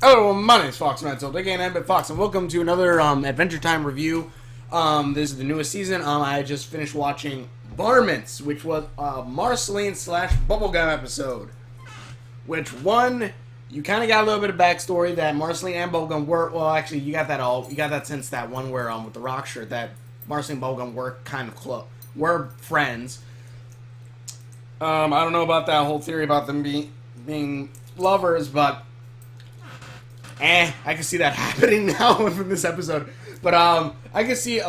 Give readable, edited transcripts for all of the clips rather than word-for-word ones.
Hello, my name is Fox Mental, aka Fox, and welcome to another Adventure Time review. This is the newest season. I just finished watching Varmints, which was a Marceline slash Bubblegum episode. Which one, you kind of got a little bit of backstory that Marceline and Bubblegum were. Well, actually, you got that since that one where with the rock shirt that Marceline and Bubblegum were kind of close, were friends. I don't know about that whole theory about them being lovers, but. I can see that happening now in this episode. But I can see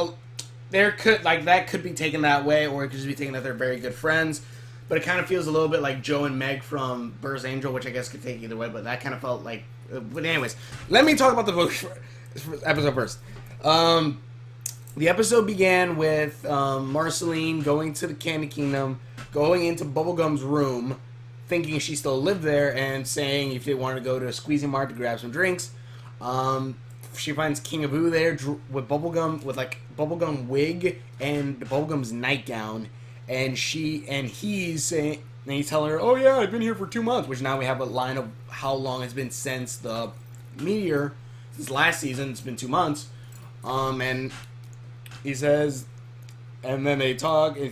that could be taken that way, or it could just be taken that they're very good friends. But it kind of feels a little bit like Joe and Meg from Burr's Angel, which I guess could take either way. But that kind of felt like. But anyways, let me talk about the book episode first. The episode began with Marceline going to the Candy Kingdom, going into Bubblegum's room, thinking she still lived there, and saying if they wanted to go to a Squeezy Mart to grab some drinks. She finds King Abu there with Bubblegum, with like Bubblegum wig and Bubblegum's nightgown, and he's saying, and he's telling her, "Oh yeah, I've been here for 2 months." Which now we have a line of how long it's been since the meteor, since last season. It's been 2 months, and he says, and then they talk. He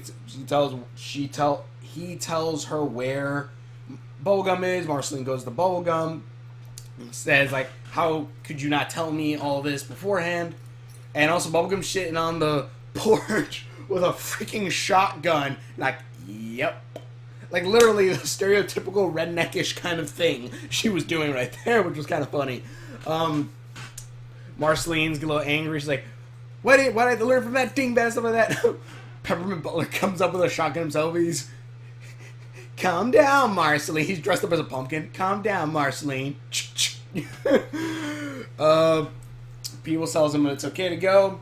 tells her where Bubblegum is. Marceline goes to Bubblegum, says like, how could you not tell me all this beforehand? And also Bubblegum shitting on the porch with a freaking shotgun. Like, yep. Like literally the stereotypical redneckish kind of thing she was doing right there, which was kind of funny. Marceline's a little angry. She's like, why did I have to learn from that dingbat, stuff like that? Peppermint Butler comes up with a shotgun himself. He's, calm down, Marceline. He's dressed up as a pumpkin. Calm down, Marceline. Peebles tells him it's okay to go.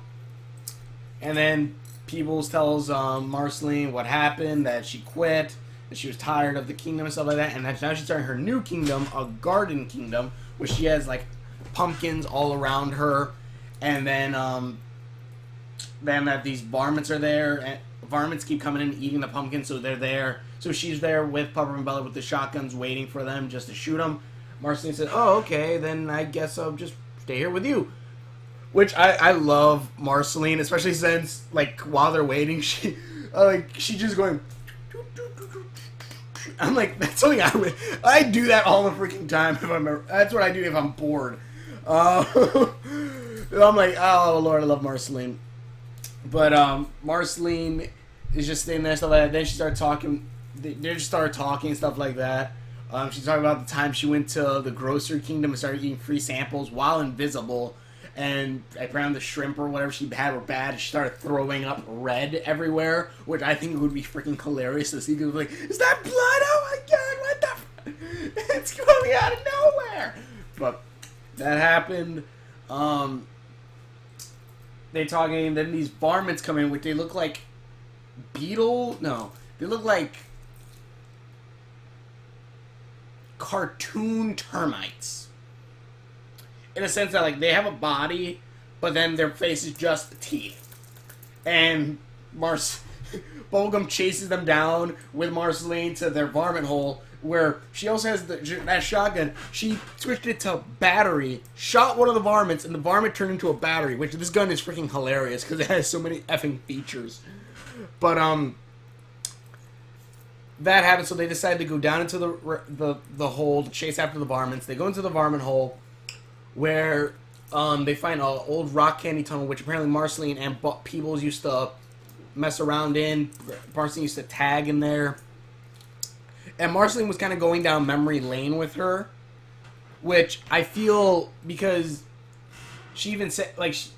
And then Peebles tells Marceline what happened, that she quit, that she was tired of the kingdom and stuff like that, and that now she's starting her new kingdom, a garden kingdom, where she has like pumpkins all around her. And then that these varmints are there, and varmints keep coming in and eating the pumpkins, so they're there. So she's there with Peppermint Bella with the shotguns waiting for them just to shoot them. Marceline said, "Oh, okay, then I guess I'll just stay here with you." Which I love Marceline, especially since like while they're waiting, she's just going. I'm like, that's something I do that all the freaking time that's what I do if I'm bored. I'm like, oh Lord, I love Marceline. But Marceline is just staying there, stuff like that. Then she started talking. They just started talking and stuff like that. She's talking about the time she went to the grocery kingdom and started eating free samples while invisible. And apparently the shrimp or whatever she had were bad. She started throwing up red everywhere, which I think would be freaking hilarious to see. Because like, is that blood? Oh my god, what the? It's coming out of nowhere. But that happened. They talking. Then these varmints come in, which they look like beetle. No, they look like cartoon termites, in a sense that like they have a body, but then their face is just teeth. And Bubblegum chases them down with Marceline to their varmint hole, where she also has that shotgun. She switched it to battery, shot one of the varmints, and the varmint turned into a battery. Which this gun is freaking hilarious because it has so many effing features. But that happens, so they decide to go down into the hole to chase after the varmints. They go into the varmint hole, where they find an old rock candy tunnel, which apparently Marceline and Peebles used to mess around in. Marceline used to tag in there. And Marceline was kind of going down memory lane with her, which I feel, because she even said, let's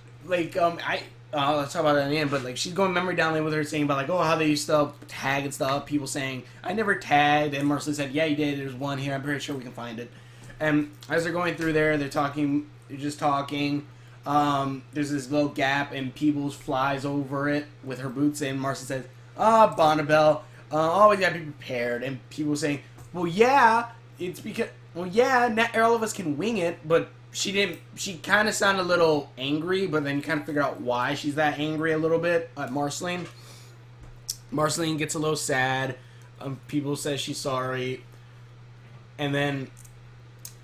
talk about that in the end, but like she's going memory down lane with her, saying about like, oh, how they used to tag and stuff. People saying, I never tagged, and Marceline said, yeah, you did. There's one here. I'm pretty sure we can find it. And as they're going through there, they're just talking. There's this little gap, and Peebles flies over it with her boots, and Marceline says, Bonnabelle, always gotta be prepared. And people saying, well, yeah, it's because, well, yeah, not all of us can wing it, but she didn't. She kind of sounded a little angry, but then you kind of figure out why she's that angry a little bit at Marceline. Marceline gets a little sad. People say she's sorry, and then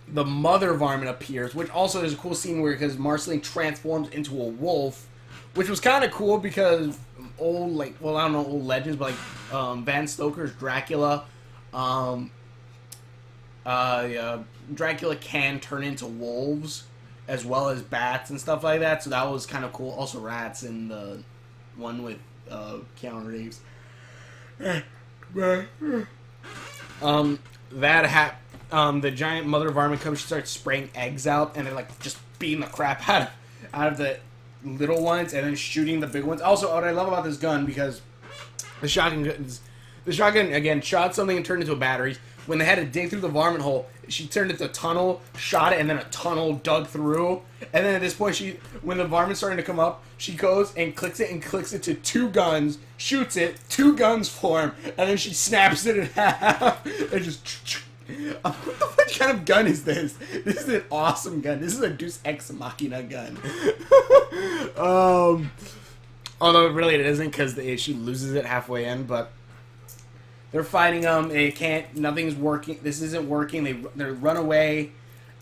the mother varmint appears, which also is a cool scene where because Marceline transforms into a wolf, which was kind of cool because old I don't know old legends, but Van Stoker's Dracula, Dracula can turn into wolves as well as bats and stuff like that, so that was kind of cool. Also rats in the one with Keanu Reeves. The giant mother varmint comes, she starts spraying eggs out, and they're like just beating the crap out of the little ones, and then shooting the big ones. Also, what I love about this gun, because the shotgun again shot something and turned into a battery. When they had to dig through the varmint hole, she turned it into a tunnel, shot it, and then a tunnel dug through. And then at this point, when the varmint's starting to come up, she goes and clicks it to 2 guns, shoots it, 2 guns form, and then she snaps it in half, and just... What the fuck kind of gun is this? This is an awesome gun. This is a Deus Ex Machina gun. Although really it isn't, because she loses it halfway in, but... They're fighting them. Nothing's working. This isn't working. They run away,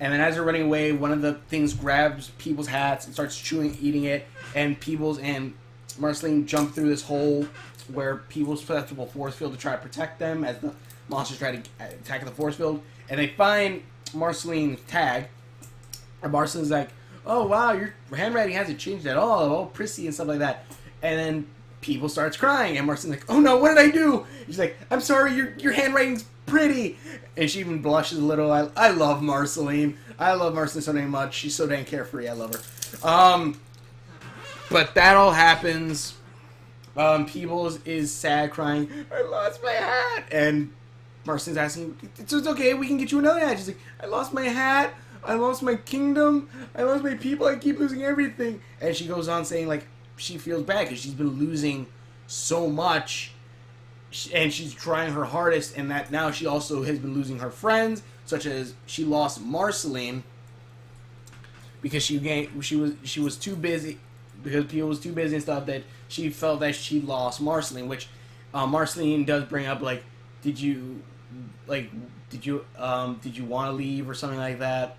and then as they're running away, one of the things grabs Peebles' hats and starts eating it. And Peebles and Marceline jump through this hole where Peebles puts up a force field to try to protect them as the monsters try to attack the force field. And they find Marceline's tag, and Marceline's like, "Oh wow, your handwriting hasn't changed at all prissy and stuff like that." And then Peebles starts crying, and Marceline's like, "Oh no, what did I do?" She's like, "I'm sorry, your handwriting's pretty." And she even blushes a little. I love Marceline. I love Marceline so damn much. She's so damn carefree. I love her. But that all happens. Peebles is sad, crying, "I lost my hat." And Marceline's asking, it's okay, we can get you another hat. She's like, "I lost my hat. I lost my kingdom. I lost my people. I keep losing everything." And she goes on saying, like, she feels bad because she's been losing so much, and she's trying her hardest, and that now she also has been losing her friends, such as she lost Marceline because she was too busy, because people was too busy and stuff, that she felt that she lost Marceline, which Marceline does bring up, like, did you want to leave or something like that.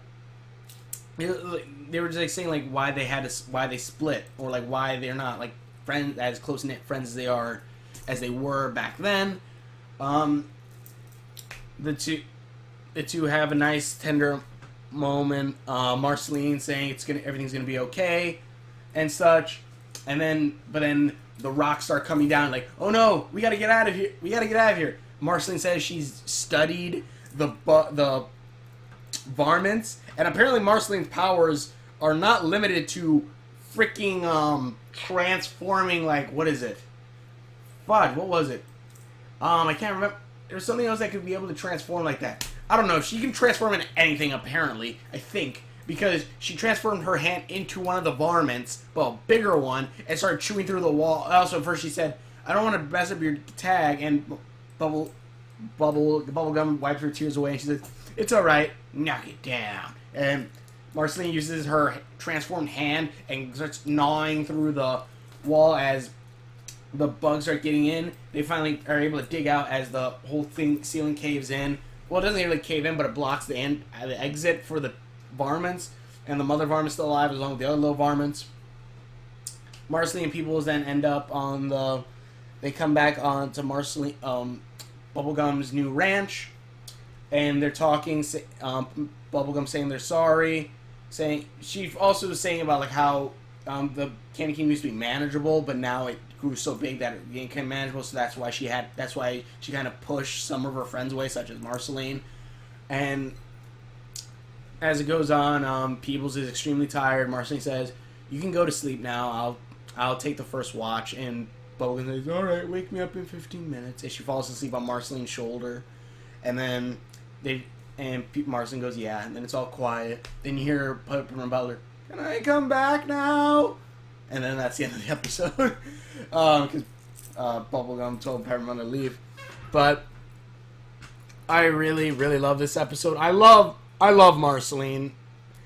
They were just like saying like why they split, or like why they're not like friends, as close knit friends as they were back then. The two have a nice tender moment. Marceline saying everything's gonna be okay and such, but then the rocks start coming down. Like, "Oh no, we gotta get out of here. Marceline says she's studied the varmints, and apparently Marceline's powers are not limited to freaking transforming, like, what is it? Fudge, what was it? I can't remember. There's something else that could be able to transform like that. I don't know. She can transform into anything, apparently, I think, because she transformed her hand into one of the varmints, well, a bigger one, and started chewing through the wall. Also, first she said, "I don't want to mess up your tag," and Bubblegum wipes her tears away, and she says, "It's alright, knock it down." And Marceline uses her transformed hand and starts gnawing through the wall as the bugs start getting in. They finally are able to dig out as the whole ceiling caves in. Well, it doesn't really cave in, but it blocks the exit for the varmints. And the mother varmint's still alive, along with the other little varmints. Marceline and Peebles then end up they come back on to Marceline, Bubblegum's new ranch. And they're talking, Bubblegum saying they're sorry. She also was saying about like how the Candy King used to be manageable, but now it grew so big that it became manageable. So that's why she kind of pushed some of her friends away, such as Marceline. And as it goes on, Peebles is extremely tired. Marceline says, "You can go to sleep now. I'll take the first watch." And Bubblegum says, "All right, wake me up in 15 minutes." And she falls asleep on Marceline's shoulder, and then Marceline goes, "Yeah," and then it's all quiet. Then you hear Peppermint Butler, "Can I come back now?" And then that's the end of the episode. Because Bubblegum told Peppermint to leave. But I really, really love this episode. I love Marceline.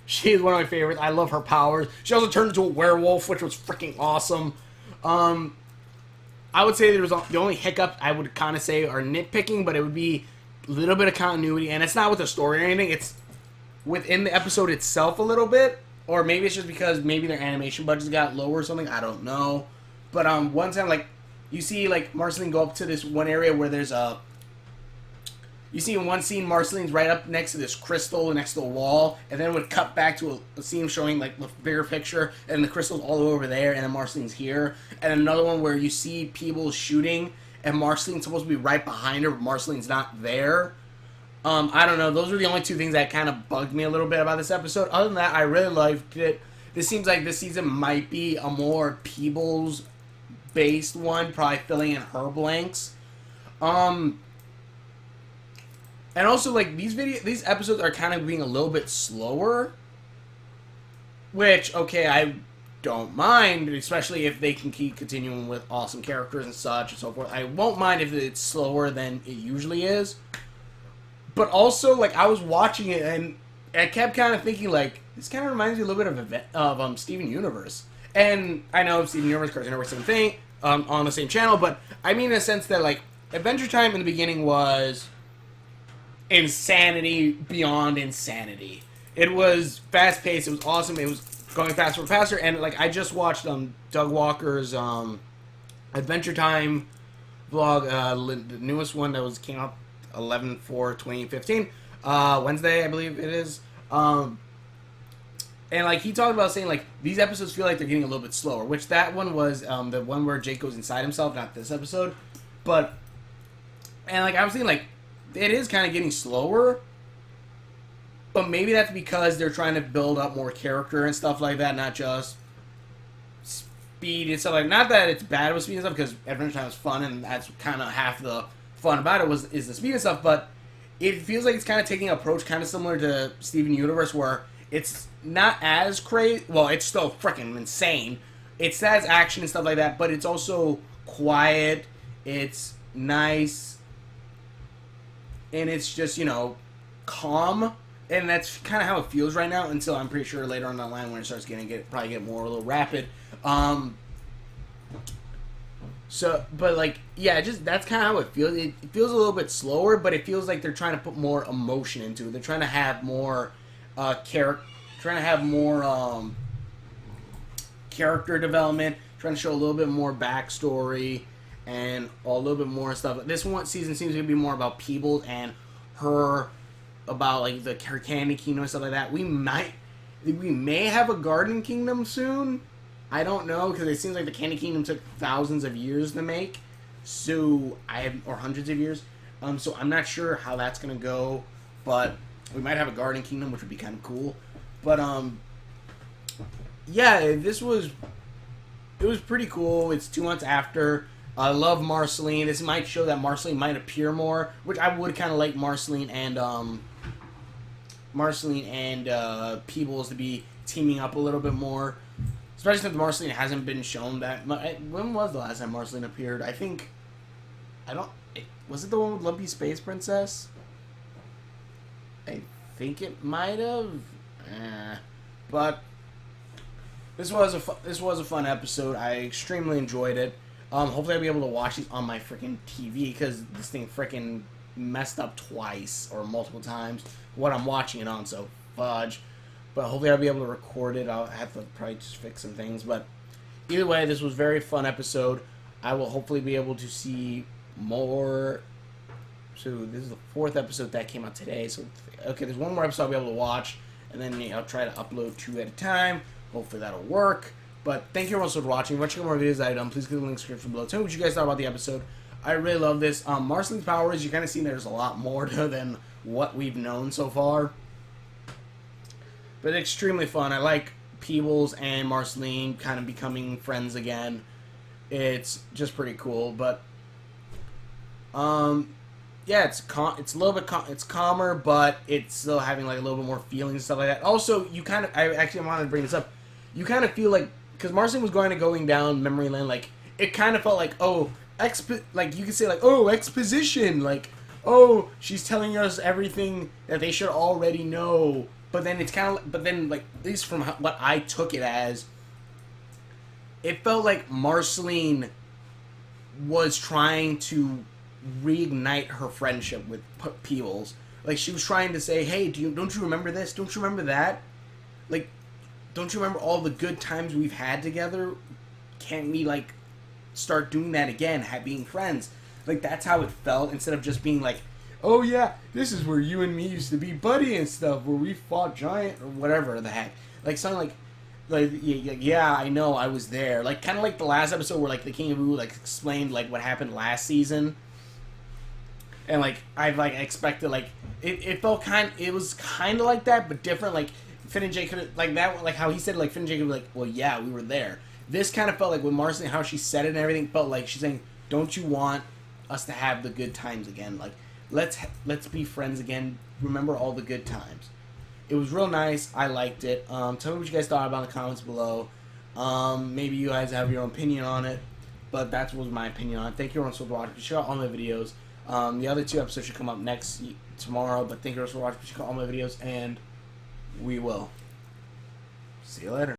She's one of my favorites. I love her powers. She also turned into a werewolf, which was freaking awesome. I would say there was the only hiccup I would kind of say are nitpicking, but it would be a little bit of continuity, and it's not with the story or anything. It's within the episode itself a little bit, or maybe it's just because maybe their animation budgets got lower or something. I don't know. But one time, like, you see like Marceline go up to this one area where there's a. You see in one scene, Marceline's right up next to this crystal next to the wall, and then it would cut back to a scene showing like the bigger picture, and the crystal's all over there, and then Marceline's here. And another one where you see people shooting, and Marceline's supposed to be right behind her, but Marceline's not there. I don't know. Those were the only two things that kind of bugged me a little bit about this episode. Other than that, I really liked it. This seems like this season might be a more Peebles-based one, probably filling in her blanks. And also, like, these episodes are kind of being a little bit slower. Which, okay, I don't mind, especially if they can keep continuing with awesome characters and such and so forth. I won't mind if it's slower than it usually is. But also, like, I was watching it, and I kept kind of thinking, like, this kind of reminds me a little bit of Steven Universe. And I know Steven Universe, Cartoon Network, same thing, on the same channel, but I mean in the sense that, like, Adventure Time in the beginning was insanity beyond insanity. It was fast-paced, it was awesome, it was going faster and faster, and, like, I just watched Doug Walker's Adventure Time vlog, the newest one that came out 11/4/2015, Wednesday, I believe it is. And like he talked about saying like these episodes feel like they're getting a little bit slower, which that one was the one where Jake goes inside himself, not this episode. But and like I was thinking like it is kind of getting slower, but maybe that's because they're trying to build up more character and stuff like that, not just speed and stuff like. Not that it's bad with speed and stuff, because Adventure Time is fun and that's kind of half the fun about it is the speed and stuff, but it feels like it's kind of taking an approach kind of similar to Steven Universe, where it's not as crazy. Well, it's still freaking insane. It has action and stuff like that, but it's also quiet. It's nice, and it's just calm. And that's kind of how it feels right now. Until I'm pretty sure later on the line when it starts probably get more a little rapid. So, but like, yeah, just that's kind of how it feels. It feels a little bit slower, but it feels like they're trying to put more emotion into it. They're trying to have more character development, trying to show a little bit more backstory and a little bit more stuff. This one season seems to be more about Peebles and her, about like her Candy Kingdom and stuff like that. We may have a Garden Kingdom soon. I don't know, because it seems like the Candy Kingdom took thousands of years to make, or hundreds of years. So I'm not sure how that's gonna go, but we might have a Garden Kingdom, which would be kind of cool. But yeah, it was pretty cool. It's 2 months after. I love Marceline. This might show that Marceline might appear more, which I would kind of like Marceline and Peebles to be teaming up a little bit more. Especially since Marceline hasn't been shown that much. When was the last time Marceline appeared? Was it the one with Lumpy Space Princess? I think it might have. But this was a fun episode. I extremely enjoyed it. Hopefully I'll be able to watch these on my freaking TV, because this thing freaking messed up twice or multiple times what I'm watching it on, so fudge. But hopefully I'll be able to record it. I'll have to probably just fix some things. But either way, this was a very fun episode. I will hopefully be able to see more. So this is the 4th episode that came out today. So, okay, there's one more episode I'll be able to watch. And then I'll try to upload 2 at a time. Hopefully that'll work. But thank you all so much for watching. Watching more videos that I've done, please click the link in the description below. Tell me what you guys thought about the episode. I really love this. Marceline's powers, you kind of see there's a lot more to her than what we've known so far. But extremely fun. I like Peebles and Marceline kind of becoming friends again. It's just pretty cool. But yeah, it's a little bit it's calmer, but it's still having like a little bit more feelings and stuff like that. Also, I actually wanted to bring this up. You kind of feel like, because Marceline was going down memory lane, like it kind of felt like, oh, like you could say like, oh, exposition, like, oh, she's telling us everything that they should already know. But then it's kind of, like, at least from what I took it as, it felt like Marceline was trying to reignite her friendship with Peebles. Like, she was trying to say, hey, don't you remember this? Don't you remember that? Like, don't you remember all the good times we've had together? Can't we, like, start doing that again, being friends? Like, that's how it felt, instead of just being like, oh yeah, this is where you and me used to be buddy and stuff, where we fought giant, or whatever the heck. Like, something like, yeah, I know, I was there. Like, kind of like the last episode where, like, the King of Boo, like, explained, like, what happened last season. And, like, I've, like, expected, like, it felt it was kind of like that, but different. Like, Finn and Jake could have, like, that, like, how he said, like, Finn and Jake could be like, well, yeah, we were there. This kind of felt like, with Marceline, how she said it and everything, felt like she's saying, don't you want us to have the good times again? Like, let's be friends again. Remember all the good times. It was real nice. I liked it. Tell me what you guys thought about in the comments below. Maybe you guys have your own opinion on it, but that was my opinion on it. Thank you everyone for watching. Check out all my videos. The other 2 episodes should come up tomorrow, but thank you everyone for watching. Check out all my videos, and we will see you later.